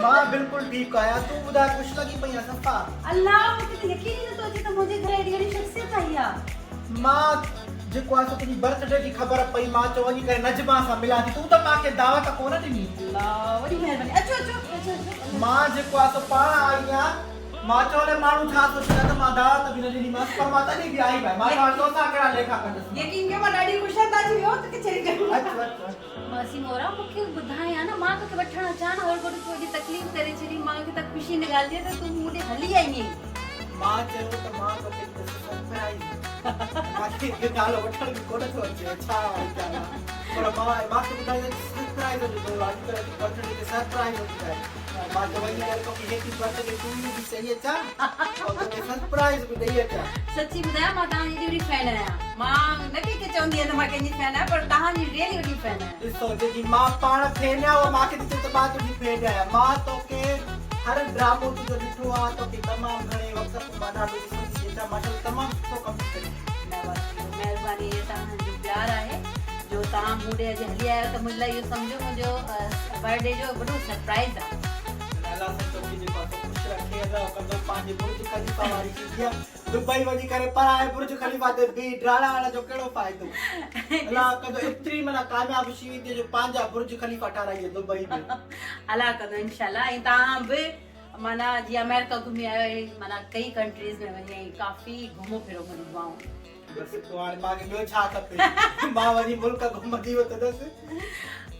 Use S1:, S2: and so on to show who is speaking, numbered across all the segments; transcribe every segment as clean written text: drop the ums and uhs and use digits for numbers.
S1: मां बिल्कुल ठीक आया तू बुधा कुछ लगी पई सफा
S2: अल्लाह मूंखे त यकीन ई नथो अचे त मुंहिंजे घर एॾी वॾी शख़्सियत आई आहे।
S1: मां जेको आहे तुंहिंजी बर्थडे जी ख़बर पई मां चयो वञी करे नजमा सां मिलां थी तू त मांखे दावत कोन ॾिनी
S2: अल्लाह वॾी महिरबानी। अचो अचो अचो अचो।
S1: मां जेको आहे पाण आई आहियां मां चयो ले माण्हू छा सोचंदा त मां दावत बि न ॾिनीमांसि पर मां तॾहिं बि आई भाई मां तो सां कहिड़ा लेखा कंदसि
S2: यकीन कयो मां ॾाढी ख़ुशि आहियां तव्हांजी वियो त कचहरी कयो।
S1: अचो अचो
S2: मासी मोरा मूंखे ॿुधाए हा न मां तोखे वठण अचां न और तूं एॾी तकलीफ़ करे छॾी मूंखे त ख़ुशी न ॻाल्हि आहे त तूं मूं ॾे हली आई आहीं।
S1: मां चयो त मां तोखे सरप्राइज़ मांखे इहो ॻाल्हि वठण बि कोन थो अचे छा ॻाल्हि आहे पर मांखे ॿुधाई सरप्राइज़ हूंदो अॼुकल्ह जी बर्थडे ते सरप्राइज़ हूंदी आहे मां त वञी करे तोखे हेठी बर्थडे तूं बि चई अचां और तोखे सरप्राइज़ बि ॾेई अचां।
S2: सची ॿुधायां मां तव्हांजी एॾी वॾी फैन आहियां। मां न कंहिंखे चवंदी आहियां त मां कंहिंजी फैन आहियां पर तव्हांजी रियली वॾी फैन आहियां।
S1: ॾिसो जेकी मां पाण फैन आहियां उहा मूंखे ॾिसे त मां तुंहिंजी फैन आहियां मां तोखे हर ड्रामो तुंहिंजो ॾिठो आहे तोखे तमामु घणे वक़्त खां मां ॾाढो ॾिसंदी आहियां माशाल्लाह तमामु सुठो कमु कयो।
S2: महिरबानी ये तव्हांजो प्यार आहे जो तव्हां मूं ॾे अॼु हली आहियो त मुंहिंजे लाइ इहो सम्झो मुंहिंजो बर्थडे जो वॾो सरप्राइज़ आहे।
S1: अल्लाह से तो जेको आहे ख़ुशि रखे अदा कंदो पंहिंजे बुर्ज खलीफा वारी चीज़ आहे दुबई वञी करे पराए बुर्ज खलीफा ते बि ड्राला वाला जो कहिड़ो फ़ाइदो अल्लाह कंदो एतिरी माना कामयाब थी वेंदी जो पंहिंजा बुर्ज खलीफा ठाराई दुबई में
S2: अल्लाह कंदो इंशाल्लाह। ऐं तव्हां बि माना जीअं अमेरिका घुमी आयो आहियो माना कई कंट्रीज़ में वञी आई काफ़ी घुमो फिरो मुंहिंजी दुआऊं।
S1: बस तो हाणे मांखे ॿियो छा खपे मां वञी मुल्क घुमंदी वतंदसि।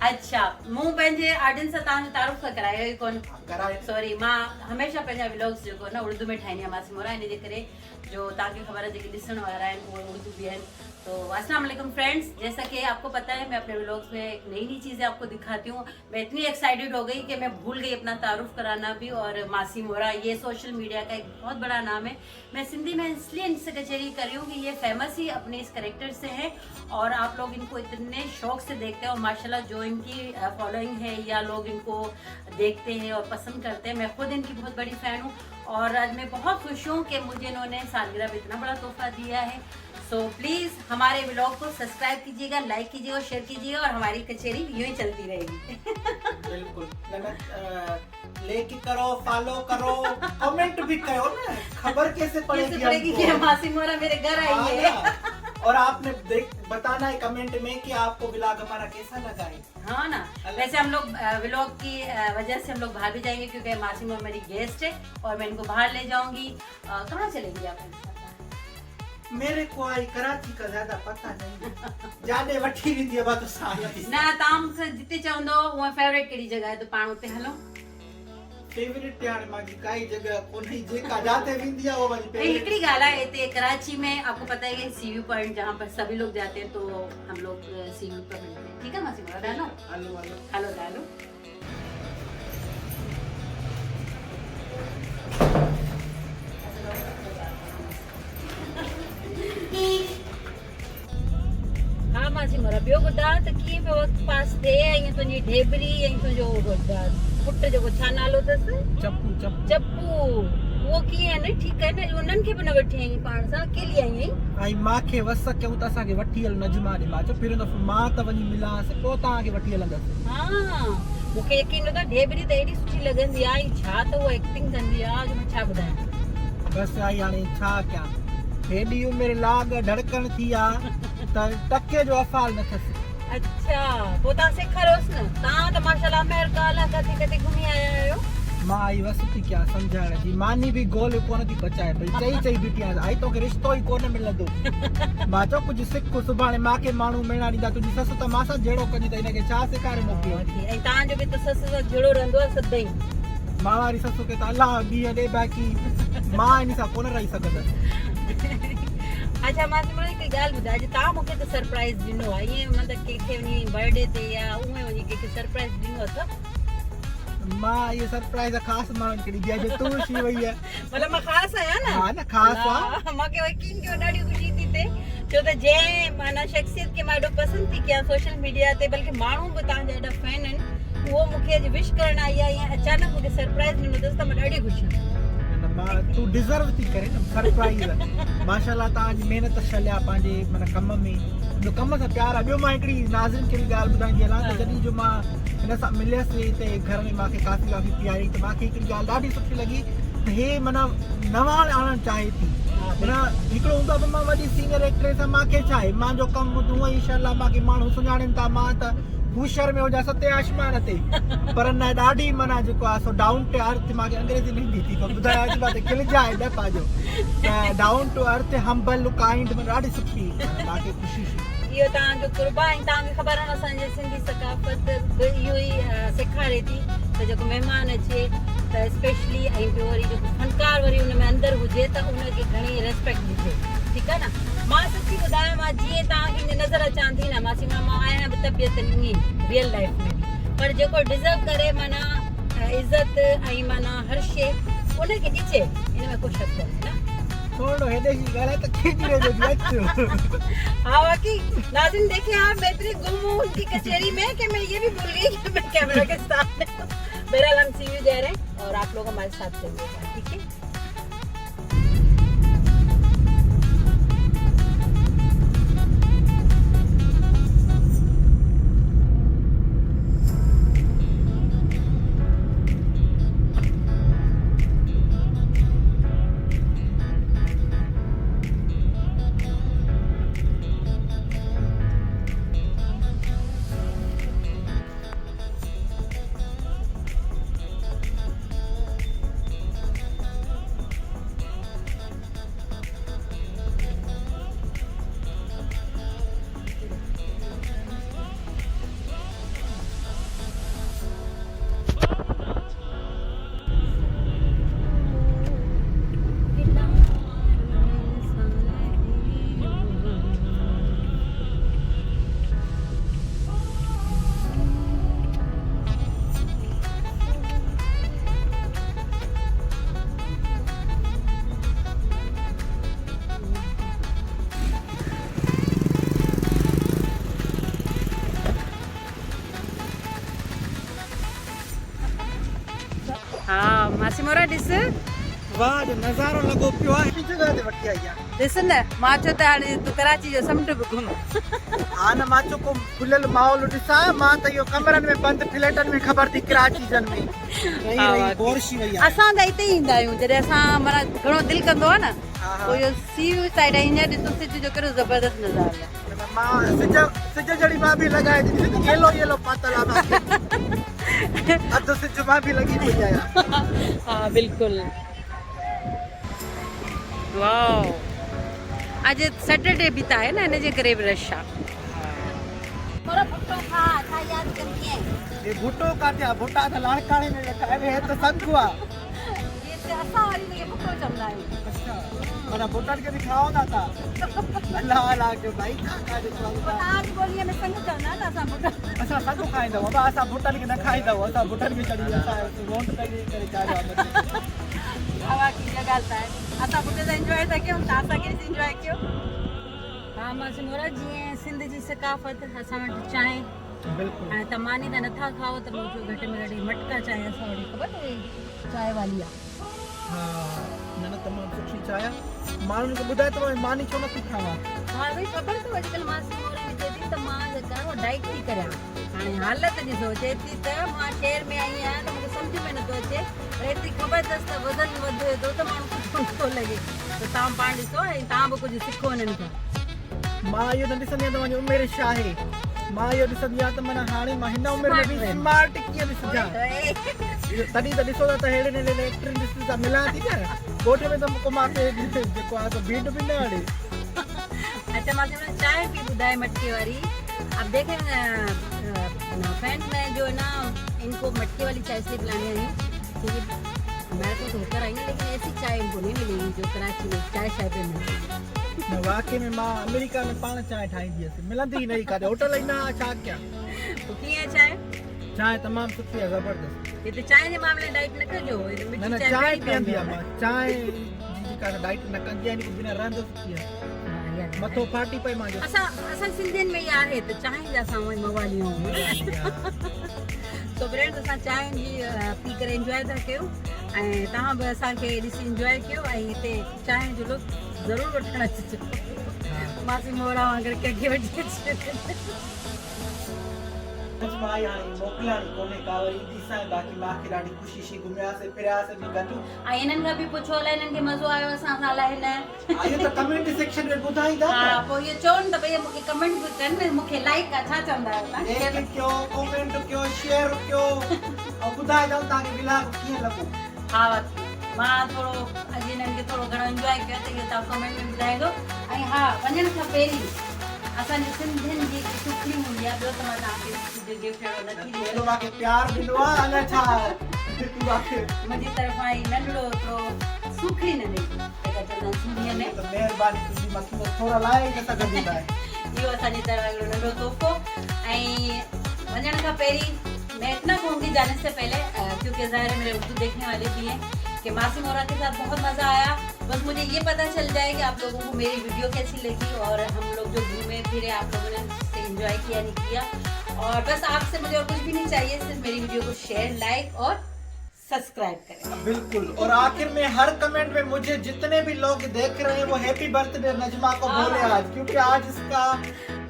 S2: अच्छा मूं पंहिंजे ऑडियंस सां तव्हांजो तारुफ़ करायो ई कोन
S1: कराए
S2: सॉरी मां हमेशह पंहिंजा व्लॉग्स जेको न उर्दू में ठाहींदी आहियां मासी मोरा इन जे करे जो ताकि खबर है जेके ॾिसण वारा आहिनि उहे उर्दू भी आहिनि। तो अस्सलाम वालेकुम फ्रेंड्स, जैसा कि आपको पता है मैं अपने व्लॉग्स में नई नई चीज़ें आपको दिखाती हूँ। मैं इतनी एक्साइटेड हो गई कि मैं भूल गई अपना तारुफ कराना भी। और मासी मोरा ये सोशल मीडिया का एक बहुत बड़ा नाम है। मैं सिंधी में इसलिए इनसे कचहरी कर रही हूँ कि ये फेमस ही अपने इस करेक्टर से है और आप लोग इनको इतने शौक से देखते हैं और माशाल्लाह जो इनकी फॉलोइंग है या लोग इनको देखते हैं और पसंद करते हैं। मैं खुद इनकी बहुत बड़ी फ़ैन हूँ और आज मैं बहुत खुश हूँ कि मुझे इन्होंने सालगिरह में इतना बड़ा तोहफा दिया है। सो प्लीज़ हमारे व्लॉग को सब्सक्राइब कीजिएगा, लाइक कीजिएगा और शेयर कीजिएगा और हमारी कचेरी यूं ही चलती रहेगी।
S1: बिल्कुल लाइक करो, फॉलो करो, कमेंट भी करो ना, खबर कैसे पड़ेगी
S2: कि मासी मोरा मेरे घर आई है।
S1: और आपने बताना है कमेंट में कि आपको व्लॉग हमारा कैसा लगा है।
S2: हाँ ना, वैसे हम लोग व्लॉग की वजह से हम लोग बाहर भी जाएंगे क्योंकि मासी मोरा मेरी गेस्ट है और मैं इनको बाहर ले जाऊंगी। कहाँ चलेंगी आप?
S1: मेरे को आई कराची का ज्यादा पता नहीं जाने वठी विंदी है बात साल
S2: ना ताम से जिते चवंदो वो फेवरेट केड़ी जगह है तो पाण उते हलो।
S1: फेवरेट यार मागी काई जगह कोनी जेका जाते विंदी है वो वाली फेवरेट।
S2: एकड़ी गाला है ते कराची में आपको पता है कि सीयू पॉइंट जहां पर सभी लोग जाते हैं तो हम लोग सीयू पर मिलते हैं। ठीक है मासी मोरा डालो
S1: हेलो हेलो
S2: हेलो डालो। हाँ मासी मोरा बियो बुधा त कीअं पियो वक्त पास थे ऐं तुंहिंजी ढेबरी ऐं तुंहिंजो पुट जेको छा नालो अथसि
S1: चप्पू चप्पू
S2: चप्पू वो कीअं आहिनि ठीकु आहे न उन्हनि खे बि न वठी आई पाण सां अकेली आई आहीं।
S1: आई मांखे वस कयूं त असांखे वठी हल नजमा ॾे मां चयो पहिरियों दफ़ो मां त वञी मिलांसि पोइ तव्हांखे वठी हलंदसि।
S2: हा मूंखे यकीन नथो ढेबरी त एॾी सुठी लॻंदी आहे छा त उहा एक्टिंग कंदी आहे जो मां छा ॿुधायां।
S1: बसि आई हाणे छा कयां हेॾी उमिरि लाग धड़कण थी आहे त टके जो अफ़ाल न अथसि।
S2: अच्छा पोइ तव्हां सेखारियोसि न तव्हां त माशाल्लाह अमेरिका अलाह किथे किथे घुमी आया आहियो।
S1: मां आई वस थी कयां सम्झाइण जी मानी बि गोल कोन थी बचाए पई चई चई बीठी आहियां आई तोखे रिश्तो ई कोन मिलंदो। मां चयो कुझु सिख सुभाणे मांखे माण्हू मिलण ॾींदा तुंहिंजी ससु त मां सां जहिड़ो कंदी त हिनखे छा सेखारे मोकिलियो।
S2: ऐं तव्हांजो बि त ससु सां जहिड़ो रहंदो आहे सदाईं।
S1: मां वारी ससु खे त अलाह ॾींहं ॾे बाक़ी मां इन सां कोन रही सघंदसि।
S2: अच्छा मासी मोरा हिकु ॻाल्हि ॿुधाए अॼु तव्हां मूंखे त सरप्राइज़ ॾिनो आहे ईअं मतिलबु कंहिंखे वञी बर्थडे ते या उहे वञी कंहिंखे सरप्राइज़ ॾिनो अथव?
S1: मां ये सरप्राइज़ ख़ासि माण्हुनि खे ॾिठी आहे जो तूं थी वई आहे
S2: मतलब मां ख़ासि आहियां न।
S1: हा न ख़ासि आहे
S2: मूंखे यकीन कयो ॾाढी ख़ुशी थी थिए छो त जंहिं माना शख़्सियत खे मां एॾो पसंदि थी कयां सोशल मीडिया ते बल्कि माण्हू बि तव्हांजा एॾा फैन आहिनि उहो मूंखे अॼु विश करण आई आहे या अचानक मूंखे सरप्राइज़ ॾिनो अथसि त मां ॾाढी ख़ुशि आहियां।
S1: तू डिजर्व थी करे न सरप्राइज़ माशाल्लाह तव्हांजी महिनत छलिया पंहिंजे माना कम में जो कम सां प्यार आहे। ॿियो मां हिकिड़ी नाज़िन खे बि ॻाल्हि ॿुधाईंदी हलां त जॾहिं जो मां हिन सां मिलियसि हिते घर में मूंखे काफ़ी पीआरी त मूंखे हिकिड़ी ॻाल्हि ॾाढी सुठी लॻी त हे माना नवां आणणु चाहे थी माना हिकिड़ो हूंदो आहे मां वॾी सीनियर एक्ट्रेस आहे मूंखे छा आहे मुंहिंजो कमु हूंदो आहे इंशाल्लाह मूंखे माण्हू सुञाणनि था मां त भूशर में हुजां सते आसमान ते पर न ॾाढी माना जेको आहे सो डाउन टू अर्थ मूंखे अंग्रेजी न ईंदी थी पर ॿुधायां थी मां त खिलजाए न पंहिंजो त down to earth humble kind में ॾाढी सुठी मूंखे ख़ुशी थी
S2: इहो तव्हांजो कुर्बान तव्हांखे ख़बर आहे असांजे सिंधी सकाफ़त इहो ई सेखारे थी त जेको महिमान अचे त स्पेशली ऐं ॿियो वरी जेको फनकार वरी हुन में अंदरि हुजे त उनखे घणी रेस्पेक्ट ॾिजे ठीकु आहे न मां सची ॿुधायां मां जीअं तव्हांखे नज़र अचां थी न मां आहियां बि तबियत ईअं रियल लाइफ में पर जेको डिज़र्व करे माना इज़त ऐं माना हर शइ उनखे ॾिजे हिन में को शक कोन्हे न
S1: थोड़ो हेॾे जी ॻाल्हि आहे त खींच रहे जो अचो
S2: हाँ वाकई नाज़रीन देखे आप मैं इतनी गुम हूँ उनकी कचहरी में कि मैं ये भी भूल गई कि मैं कैमरा के सामने हूँ बहरहाल हम सी यू दे रहे हैं और आप लोग हमारे साथ चलिएगा ठीक है हाँ मासी मोरा ॾिस
S1: वाह जो नज़ारो लॻो पियो आहे हिकड़ी जॻह ते वठी आई आहे
S2: ॾिस न मां चयो त हाणे तूं कराची जो समुंड बि घुम
S1: हा न मां चुको खुलियल माहौल ॾिसां मां त इहो कमरनि में बंदि फ्लैटनि में ख़बर थी कराची जन में रही बोरशी वई आहे
S2: असां त हिते ई ईंदा आहियूं जॾहिं असां माना घणो दिलि कंदो आहे न पोइ इहो सी व्यू साइड आहे हींअर ॾिसो सिज जो कहिड़ो ज़बरदस्त नज़ारो आहे
S1: मां सिज जड़ी मां बि लॻाए थी येलो येलो पातल आहे अधु सिज मां बि लॻी पई आहियां
S2: हाँ बिल्कुल वाओ आज सैटरडे भी था है ना इनजे करे भी रश आहे थोड़ा भुट्टो खा छा याद करनी है
S1: ये भुट्टो काटिया भुट्टा त लाड़काणे में रखा है त संगु आहे
S2: ये ते असां वरी इनखे भुट्टो चवंदा आहियूं
S1: अच्छा माना भुट्टनि खे बि खाओ था अल्लाह अल्लाह जो भाई का जो
S2: आज बोलिए में संग चवंदा न असां भुट्टो
S1: असां संगु खाईंदा बाबा असां भुट्टनि खे न खाईंदा असां भुट्टनि खे चढ़ी असां वोट करे चाहे
S2: हवा की जगह है असां भुट्टे सां एंजॉय था कयूं तव्हां सां कैसे एंजॉय कयो हा मासी मोरा जीअं सिंध जी सकाफ़त असां वटि चांहि
S1: बिल्कुलु
S2: हाणे तव्हां मानी त नथा खाओ त मुंहिंजो घटि में घटि मटका चांहि असां वटि ख़बर अथव चांहि वाली आहे
S1: हा न न तमामु सुठी चांहि आहे माण्हुनि खे ॿुधाए त मानी छो नथी खावां
S2: हा भई ख़बर अथव अॼुकल्ह मासी मोरा बि चए थी त मां जेका डाइट थी करियां हाणे हालत ॾिसो चए थी त मां शहर में आई आहियां त मूंखे सम्झ में नथो अचे पर एतिरी ख़बर अथसि त वज़न वधे थो त माण्हू सुठो नथो लॻे त तव्हां पाण ॾिसो ऐं तव्हां बि कुझु सिखो हिननि खां
S1: मां इहो न ॾिसंदी आहियां त मुंहिंजी उमिरि छा आहे मां इहो ॾिसंदी आहियां त माना हाणे मां हिन उमिरि में बि स्मार्ट कीअं ॾिसजां तॾहिं त ॾिसो त अहिड़े नंढे एक्टर ॾिस सां मिलां थी न ॻोठ में त को मूंखे जेको आहे त भीड़ बि न हले
S2: अच्छा मां चांहि पी ॿुधाए मटके वारी अब देखें फ्रेंड्स में जो है ना इनको मटके वाली चाय से पिलानी है क्योंकि मैं तो होकर आई ना लेकिन ऐसी चाय इनको नहीं मिलेगी जो कराची में चाय शाय पे मिलती
S1: न वाकई में मां अमेरिका में पाण चांहि ठाहींदी हुअसि मिलंदी ई न काथे होटल ई न छा कयां
S2: तो कीअं चाय
S1: चांहि तमामु सुठी आहे ज़बरदस्त
S2: ये तो चाय जे मामले डाइट न कजो
S1: न न चांहि पीअंदी आहे मां चांहि जी का डाइट न कंदी आहे नी बिना रहंदो सुठी आहे मथो फाटी पई मां जो
S2: असां सिंधियुनि में ई आहे त चांहि जा असां मवालियूं तो फ्रेंड्स असां चांहि जी पी करे एंजॉय था कयूं ऐं तव्हां बि असांखे ॾिसी एंजॉय कयो ऐं हिते चांहि जो लुत्फ़ ज़रूरु वठणु अचिजो मासी मोरा वांगुरु कंहिंखे वठी अचे
S1: नजमा यानी मोकलानी कोने कावरी दिसा बाकी मां खे ॾाढी ख़ुशी शी घुमिया से फिरिया से बि गॾु
S2: ऐं इन्हनि खां बि पुछो अलाए इन्हनि खे मज़ो आयो असां सां अलाए न
S1: आयो त कमेंट सेक्शन में ॿुधाईंदा
S2: हा पोइ इहो चवनि त भई मूंखे कमेंट बि कनि मूंखे लाइक छा चवंदा आहियो तव्हां
S1: लाइक कयो कमेंट कयो शेयर कयो ऐं ॿुधाइजो तव्हांखे व्लॉग कीअं लॻो
S2: हा मां थोरो अॼु हिननि खे थोरो घणो इंजॉय कयो त इहो तव्हां कमेंट में ॿुधाइजो ऐं हा वञण खां पहिरीं असांजे सिंधियुनि जी हिकु सुखड़ी हूंदी आहे ॿियो त मां तव्हांखे गिफ्ट अहिड़ो नथी ॾियां
S1: हेॾो मूंखे प्यार ॾिनो आहे अञा छा तूं मूंखे
S2: मुंहिंजी तरफ़ां ई नंढड़ो हिकिड़ो सुखड़ी न ॾेई जेका चवंदा आहिनि सिंधीअ में
S1: त महिरबानी तुंहिंजी मथां थोरा लाइ न सघंदी आहे
S2: इहो असांजी तरफ़ां हिकिड़ो नंढो तोहफ़ो ऐं वञण खां पहिरीं मैं इतना कहूँगी जाने से पहले क्योंकि ज़ाहिर है मेरे उर्दू देखने वाले भी हैं कि मासी मोरा के साथ बहुत मज़ा आया बस मुझे ये पता चल जाए कि आप लोगों को मेरी वीडियो कैसी लगी और हम लोग जो घूमे फिरे आप लोगों ने उससे एंजॉय किया नहीं किया और बस आपसे मुझे और कुछ भी नहीं चाहिए सिर्फ मेरी वीडियो को शेयर लाइक और सब्सक्राइब करें
S1: बिल्कुल और आखिर में हर कमेंट में मुझे जितने भी लोग देख रहे हैं वो हैप्पी बर्थडे नजमा को बोले आज क्योंकि आज इसका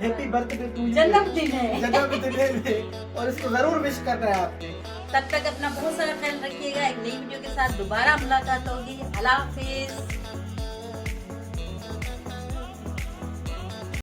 S1: हैप्पी बर्थडे टू
S2: जन्मदिन है
S1: जन्मदिन है और इसको जरूर विश करना है आपने
S2: तब तक अपना बहुत सारा ख्याल रखिएगा एक नई वीडियो के साथ दोबारा मुलाकात होगी अल्लाह हाफिज।